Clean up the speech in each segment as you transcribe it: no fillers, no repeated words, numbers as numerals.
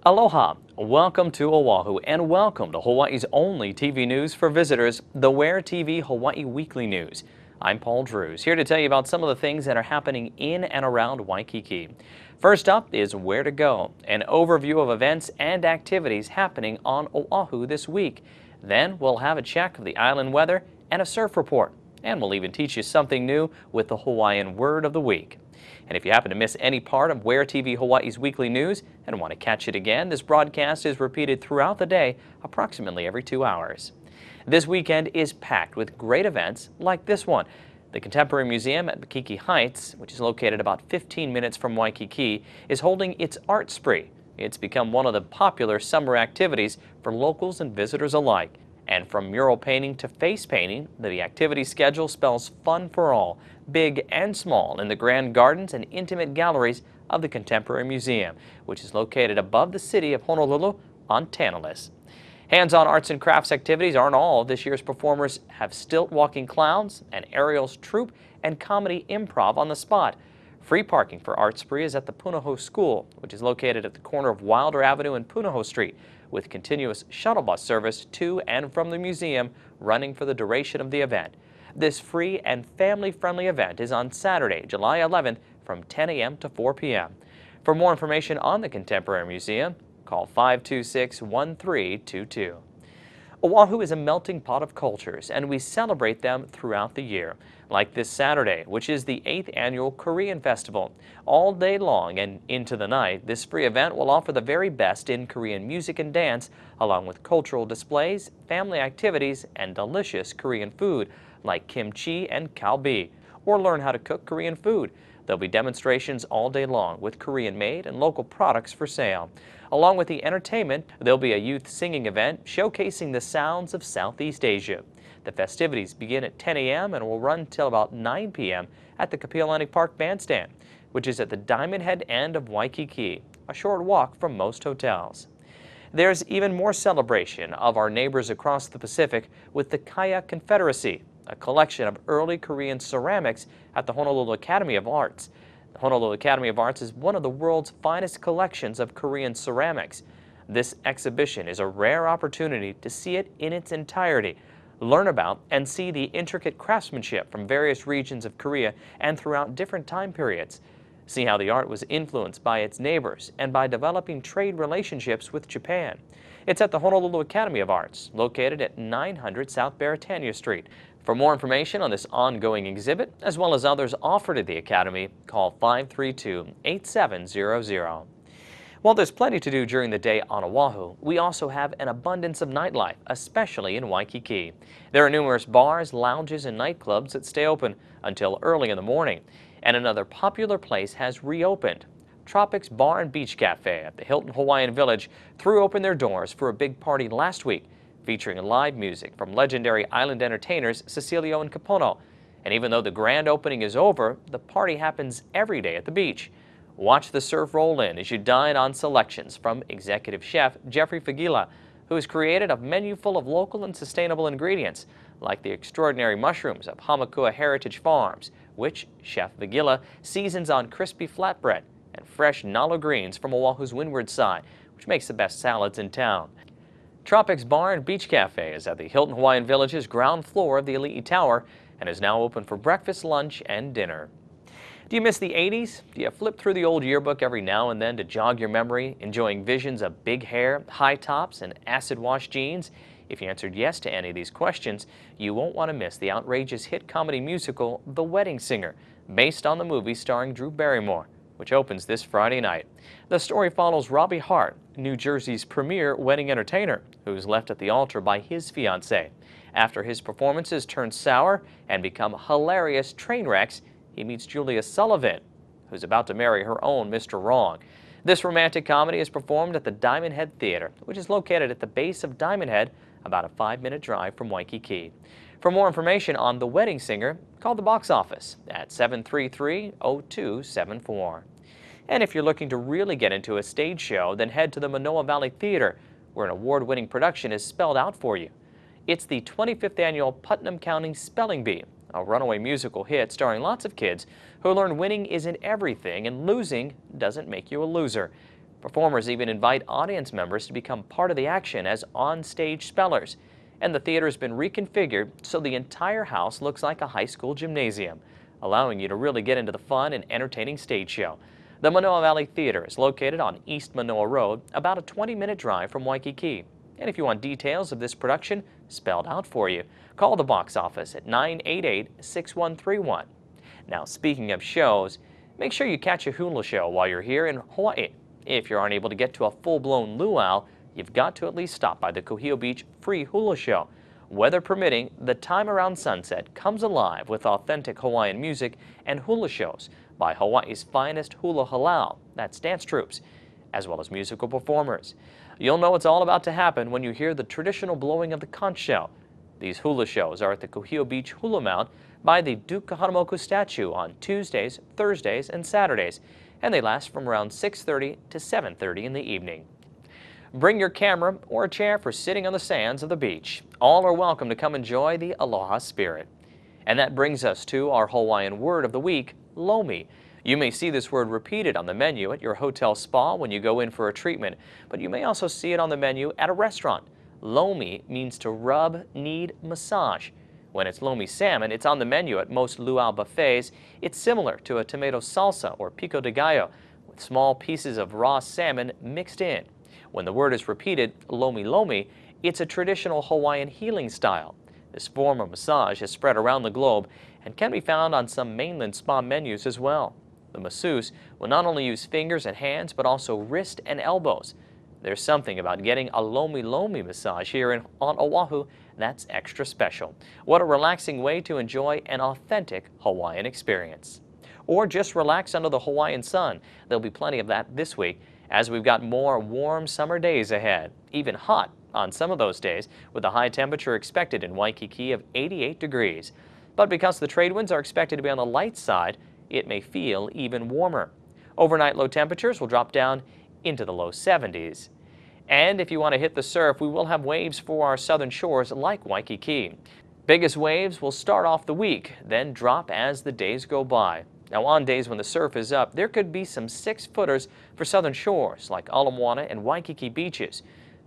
Aloha, welcome to Oahu and welcome to Hawaii's only TV news for visitors, the WhereTV Hawaii Weekly News. I'm Paul Drews, here to tell you about some of the things that are happening in and around Waikiki. First up is Where to Go, an overview of events and activities happening on Oahu this week. Then we'll have a check of the island weather and a surf report. And we'll even teach you something new with the Hawaiian word of the week. And if you happen to miss any part of WhereTV Hawaii's weekly news and want to catch it again, this broadcast is repeated throughout the day, approximately every 2 hours. This weekend is packed with great events like this one. The Contemporary Museum at Makiki Heights, which is located about 15 minutes from Waikiki, is holding its art spree. It's become one of the popular summer activities for locals and visitors alike. And from mural painting to face painting, the activity schedule spells fun for all, big and small, in the grand gardens and intimate galleries of the Contemporary Museum, which is located above the city of Honolulu on Tantalus. Hands-on arts and crafts activities aren't all. This year's performers have stilt walking clowns, an aerials troupe, and comedy improv on the spot. Free parking for Art Spree is at the Punahou School, which is located at the corner of Wilder Avenue and Punahou Street, with continuous shuttle bus service to and from the museum running for the duration of the event. This free and family-friendly event is on Saturday, July 11th from 10 a.m. to 4 p.m. For more information on the Contemporary Museum, call 526-1322. Oahu is a melting pot of cultures, and we celebrate them throughout the year, like this Saturday, which is the 8th annual Korean Festival. All day long and into the night, this free event will offer the very best in Korean music and dance, along with cultural displays, family activities, and delicious Korean food like kimchi and kalbi, or learn how to cook Korean food. There'll be demonstrations all day long with Korean-made and local products for sale. Along with the entertainment, there'll be a youth singing event showcasing the sounds of Southeast Asia. The festivities begin at 10 a.m. and will run till about 9 p.m. at the Kapiolani Park Bandstand, which is at the Diamond Head end of Waikiki, a short walk from most hotels. There's even more celebration of our neighbors across the Pacific with the Kaya Confederacy, a collection of early Korean ceramics at the Honolulu Academy of Arts. The Honolulu Academy of Arts is one of the world's finest collections of Korean ceramics. This exhibition is a rare opportunity to see it in its entirety, learn about and see the intricate craftsmanship from various regions of Korea and throughout different time periods. See how the art was influenced by its neighbors and by developing trade relationships with Japan. It's at the Honolulu Academy of Arts, located at 900 South Beretania Street. For more information on this ongoing exhibit, as well as others offered at the Academy, call 532-8700. While there's plenty to do during the day on Oahu, we also have an abundance of nightlife, especially in Waikiki. There are numerous bars, lounges, and nightclubs that stay open until early in the morning. And another popular place has reopened. Tropics Bar and Beach Cafe at the Hilton Hawaiian Village threw open their doors for a big party last week, featuring live music from legendary island entertainers Cecilio and Capono. And even though the grand opening is over, the party happens every day at the beach. Watch the surf roll in as you dine on selections from executive chef Jeffrey Fagila, who has created a menu full of local and sustainable ingredients, like the extraordinary mushrooms of Hamakua Heritage Farms, which Chef Fagila seasons on crispy flatbread, and fresh nalo greens from Oahu's windward side, which makes the best salads in town. Tropics Bar and Beach Cafe is at the Hilton Hawaiian Village's ground floor of the Ali'i Tower and is now open for breakfast, lunch, and dinner. Do you miss the 80s? Do you flip through the old yearbook every now and then to jog your memory, enjoying visions of big hair, high tops, and acid-wash jeans? If you answered yes to any of these questions, you won't want to miss the outrageous hit comedy musical The Wedding Singer, based on the movie starring Drew Barrymore, which opens this Friday night. The story follows Robbie Hart, New Jersey's premier wedding entertainer, who's left at the altar by his fiancée. After his performances turn sour and become hilarious train wrecks, he meets Julia Sullivan, who's about to marry her own Mr. Wrong. This romantic comedy is performed at the Diamond Head Theater, which is located at the base of Diamond Head, about a 5-minute drive from Waikiki. For more information on The Wedding Singer, call the box office at 733-0274. And if you're looking to really get into a stage show, then head to the Manoa Valley Theater, where an award-winning production is spelled out for you. It's the 25th annual Putnam County Spelling Bee, a runaway musical hit starring lots of kids who learn winning isn't everything and losing doesn't make you a loser. Performers even invite audience members to become part of the action as on-stage spellers. And the theater has been reconfigured so the entire house looks like a high school gymnasium, allowing you to really get into the fun and entertaining stage show. The Manoa Valley Theater is located on East Manoa Road, about a 20-minute drive from Waikiki. And if you want details of this production spelled out for you, call the box office at 988-6131. Now, speaking of shows, make sure you catch a hula show while you're here in Hawaii. If you're unable to get to a full-blown luau, you've got to at least stop by the Kuhio Beach Free Hula Show. Weather permitting, the time around sunset comes alive with authentic Hawaiian music and hula shows by Hawaii's finest hula halau, that's dance troops, as well as musical performers. You'll know it's all about to happen when you hear the traditional blowing of the conch shell. These hula shows are at the Kuhio Beach Hula Mount by the Duke Kahanamoku statue on Tuesdays, Thursdays, and Saturdays, and they last from around 6:30 to 7:30 in the evening. Bring your camera or a chair for sitting on the sands of the beach. All are welcome to come enjoy the aloha spirit. And that brings us to our Hawaiian word of the week, lomi. You may see this word repeated on the menu at your hotel spa when you go in for a treatment, but you may also see it on the menu at a restaurant. Lomi means to rub, knead, massage. When it's lomi salmon, it's on the menu at most luau buffets. It's similar to a tomato salsa or pico de gallo, with small pieces of raw salmon mixed in. When the word is repeated, lomi lomi, it's a traditional Hawaiian healing style. This form of massage is spread around the globe and can be found on some mainland spa menus as well. The masseuse will not only use fingers and hands, but also wrist and elbows. There's something about getting a lomi lomi massage here on Oahu that's extra special. What a relaxing way to enjoy an authentic Hawaiian experience. Or just relax under the Hawaiian sun. There'll be plenty of that this week, as we've got more warm summer days ahead, even hot on some of those days, with a high temperature expected in Waikiki of 88 degrees. But because the trade winds are expected to be on the light side, it may feel even warmer. Overnight low temperatures will drop down into the low 70s. And if you want to hit the surf, we will have waves for our southern shores like Waikiki. Biggest waves will start off the week, then drop as the days go by. Now, on days when the surf is up, there could be some 6-footers for southern shores like Ala Moana and Waikiki beaches.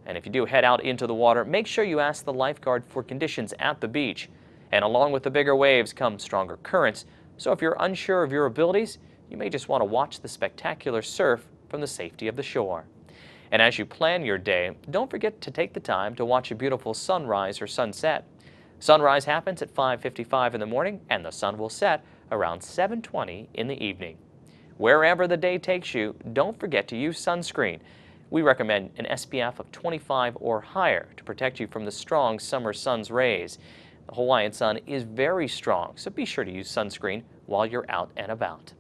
And if you do head out into the water, make sure you ask the lifeguard for conditions at the beach. And along with the bigger waves come stronger currents, so if you're unsure of your abilities, you may just want to watch the spectacular surf from the safety of the shore. And as you plan your day, don't forget to take the time to watch a beautiful sunrise or sunset. Sunrise happens at 5:55 in the morning, and the sun will set around 7:20 in the evening. Wherever the day takes you, don't forget to use sunscreen. We recommend an SPF of 25 or higher to protect you from the strong summer sun's rays. The Hawaiian sun is very strong, so be sure to use sunscreen while you're out and about.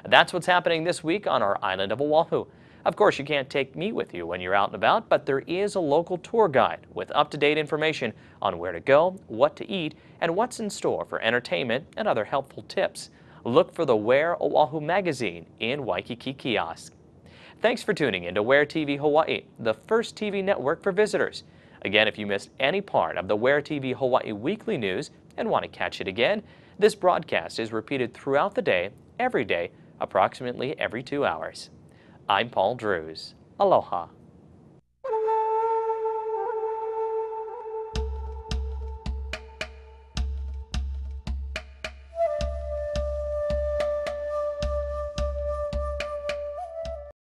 That's what's happening this week on our island of Oahu. Of course, you can't take me with you when you're out and about, but there is a local tour guide with up-to-date information on where to go, what to eat, and what's in store for entertainment and other helpful tips. Look for the Where Oahu magazine in Waikiki kiosk. Thanks for tuning in to WhereTV Hawaii, the first TV network for visitors. Again, if you missed any part of the WhereTV Hawaii weekly news and want to catch it again, this broadcast is repeated throughout the day, every day, approximately every 2 hours. I'm Paul Drews. Aloha.